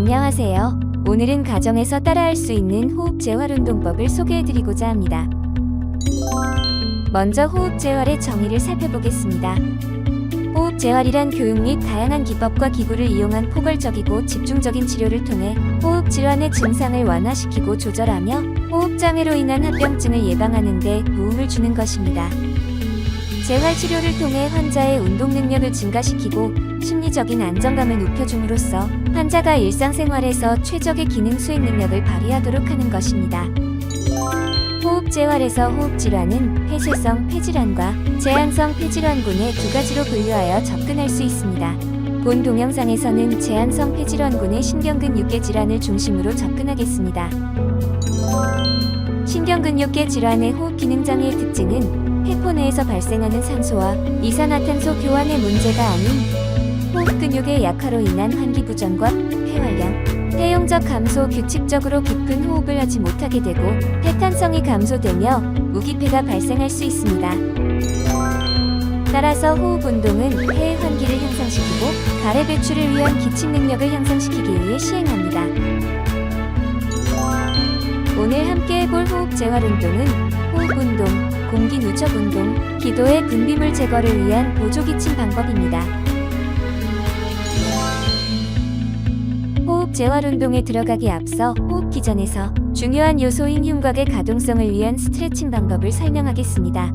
안녕하세요. 오늘은 가정에서 따라할 수 있는 호흡 재활 운동법을 소개해드리고자 합니다. 먼저 호흡 재활의 정의를 살펴보겠습니다. 호흡 재활이란 교육 및 다양한 기법과 기구를 이용한 포괄적이고 집중적인 치료를 통해 호흡 질환의 증상을 완화시키고 조절하며 호흡 장애로 인한 합병증을 예방하는 데 도움을 주는 것입니다. 재활 치료를 통해 환자의 운동 능력을 증가시키고 심리적인 안정감을 높여줌으로써 환자가 일상생활에서 최적의 기능 수행 능력을 발휘하도록 하는 것입니다. 호흡 재활에서 호흡 질환은 폐쇄성 폐질환과 제한성 폐질환군의 두 가지로 분류하여 접근할 수 있습니다. 본 동영상에서는 제한성 폐질환군의 신경근육계 질환을 중심으로 접근하겠습니다. 신경근육계 질환의 호흡 기능 장애의 특징은 폐포 내에서 발생하는 산소와 이산화탄소 교환의 문제가 아닌 호흡 근육의 약화로 인한 환기 부전과 폐활량, 폐용적 감소, 규칙적으로 깊은 호흡을 하지 못하게 되고 폐탄성이 감소되며 무기폐가 발생할 수 있습니다. 따라서 호흡 운동은 폐의 환기를 향상시키고 가래 배출을 위한 기침 능력을 향상시키기 위해 시행합니다. 오늘 함께 해볼 호흡 재활 운동은 호흡 운동, 공기 누적 운동, 기도의 분비물 제거를 위한 보조 기침 방법입니다. 호흡 재활 운동에 들어가기 앞서 호흡기 전에서 중요한 요소인 흉곽의 가동성을 위한 스트레칭 방법을 설명하겠습니다.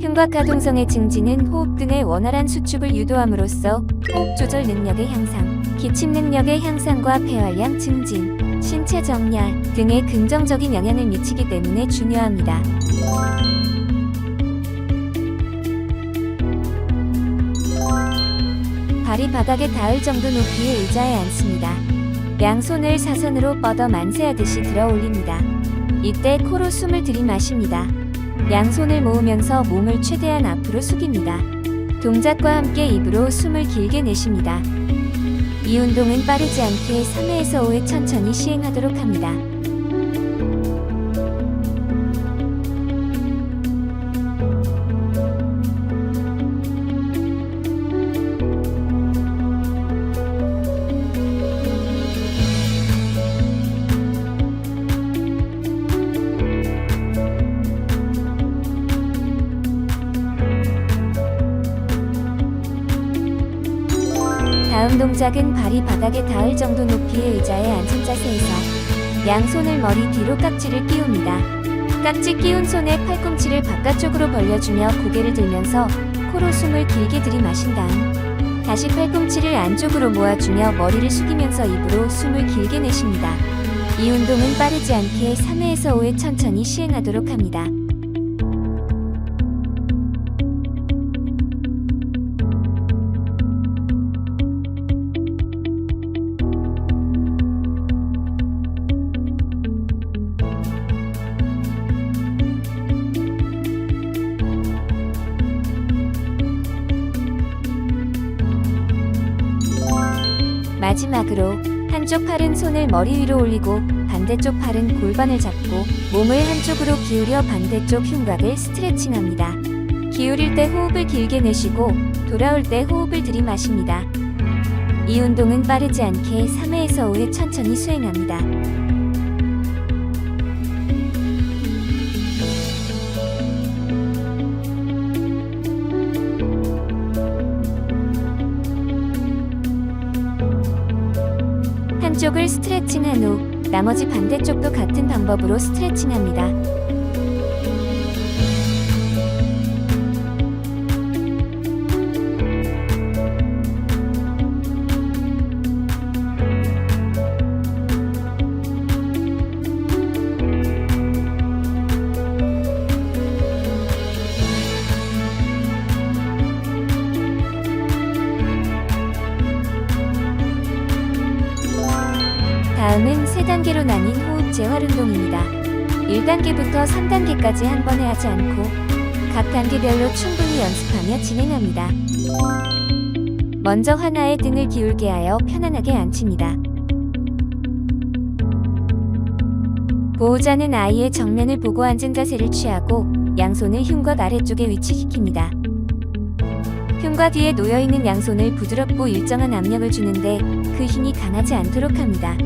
흉곽 가동성의 증진은 호흡 등의 원활한 수축을 유도함으로써 호흡 조절 능력의 향상, 기침 능력의 향상과 폐활량 증진, 신체 정렬 등의 긍정적인 영향을 미치기 때문에 중요합니다. 발이 바닥에 닿을 정도 높이의 의자에 앉습니다. 양손을 사선으로 뻗어 만세하듯이 들어 올립니다. 이때 코로 숨을 들이마십니다. 양손을 모으면서 몸을 최대한 앞으로 숙입니다. 동작과 함께 입으로 숨을 길게 내쉽니다. 이 운동은 빠르지 않게 3회에서 5회 천천히 시행하도록 합니다. 다음 동작은 발이 바닥에 닿을 정도 높이의 의자에 앉은 자세에서 양손을 머리 뒤로 깍지를 끼웁니다. 깍지 끼운 손에 팔꿈치를 바깥쪽으로 벌려주며 고개를 들면서 코로 숨을 길게 들이마신 다음 다시 팔꿈치를 안쪽으로 모아주며 머리를 숙이면서 입으로 숨을 길게 내쉽니다. 이 운동은 빠르지 않게 3회에서 5회 천천히 시행하도록 합니다. 마지막으로 한쪽 팔은 손을 머리 위로 올리고 반대쪽 팔은 골반을 잡고 몸을 한쪽으로 기울여 반대쪽 흉곽을 스트레칭합니다. 기울일 때 호흡을 길게 내쉬고 돌아올 때 호흡을 들이마십니다. 이 운동은 빠르지 않게 3회에서 5회 천천히 수행합니다. 한쪽을 스트레칭한 후 나머지 반대쪽도 같은 방법으로 스트레칭합니다. 다음은 3단계로 나뉜 호흡 재활 운동입니다. 1단계부터 3단계까지 한 번에 하지 않고 각 단계별로 충분히 연습하며 진행합니다. 먼저 하나의 등을 기울게 하여 편안하게 앉힙니다. 보호자는 아이의 정면을 보고 앉은 자세를 취하고 양손을 흉곽 아래쪽에 위치시킵니다. 흉곽 위에 놓여있는 양손을 부드럽고 일정한 압력을 주는데 그 힘이 강하지 않도록 합니다.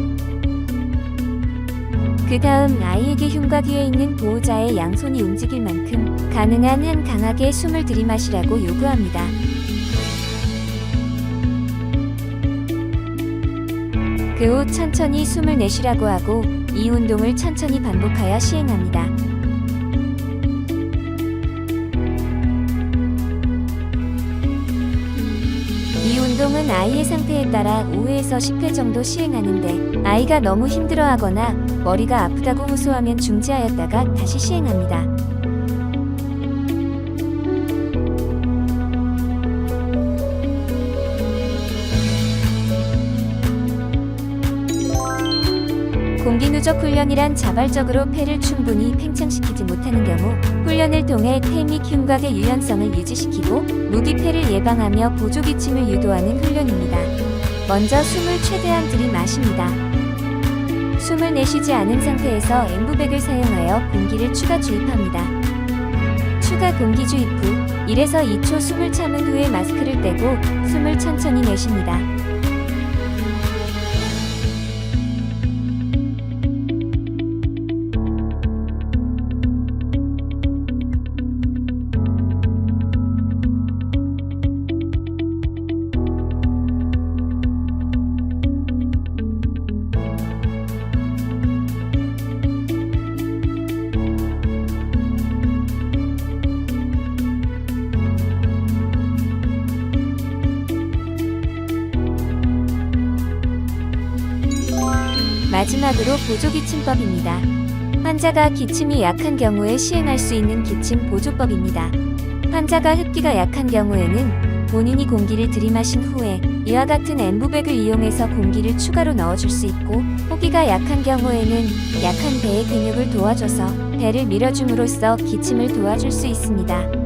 그 다음 아이에게 흉곽 위에 있는 보호자의 양손이 움직일 만큼 가능한 한 강하게 숨을 들이마시라고 요구합니다. 그 후 천천히 숨을 내쉬라고 하고 이 운동을 천천히 반복하여 시행합니다. 이 운동은 아이의 상태에 따라 5회에서 10회 정도 시행하는데 아이가 너무 힘들어하거나 머리가 아프다고 호소하면 중지하였다가 다시 시행합니다. 공기 누적 훈련이란 자발적으로 폐를 충분히 팽창시키지 못하는 경우 훈련을 통해 폐 및 흉곽의 유연성을 유지시키고 무기폐를 예방하며 보조기침을 유도하는 훈련입니다. 먼저 숨을 최대한 들이마십니다. 숨을 내쉬지 않은 상태에서 엠브백을 사용하여 공기를 추가 주입합니다. 추가 공기 주입 후 1에서 2초 숨을 참은 후에 마스크를 떼고 숨을 천천히 내쉽니다. 마지막으로 보조기침법입니다. 환자가 기침이 약한 경우에 시행할 수 있는 기침 보조법입니다. 환자가 흡기가 약한 경우에는 본인이 공기를 들이마신 후에 이와 같은 엠브백을 이용해서 공기를 추가로 넣어줄 수 있고, 호기가 약한 경우에는 약한 배의 근육을 도와줘서 배를 밀어줌으로써 기침을 도와줄 수 있습니다.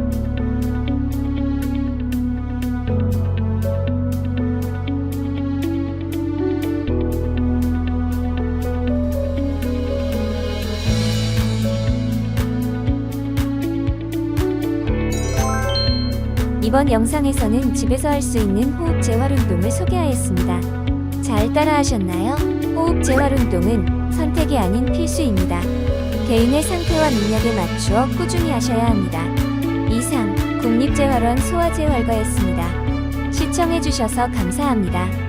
이번 영상에서는 집에서 할 수 있는 호흡 재활 운동을 소개하였습니다. 잘 따라하셨나요? 호흡 재활 운동은 선택이 아닌 필수입니다. 개인의 상태와 능력에 맞추어 꾸준히 하셔야 합니다. 이상 국립재활원 소아재활과였습니다. 시청해주셔서 감사합니다.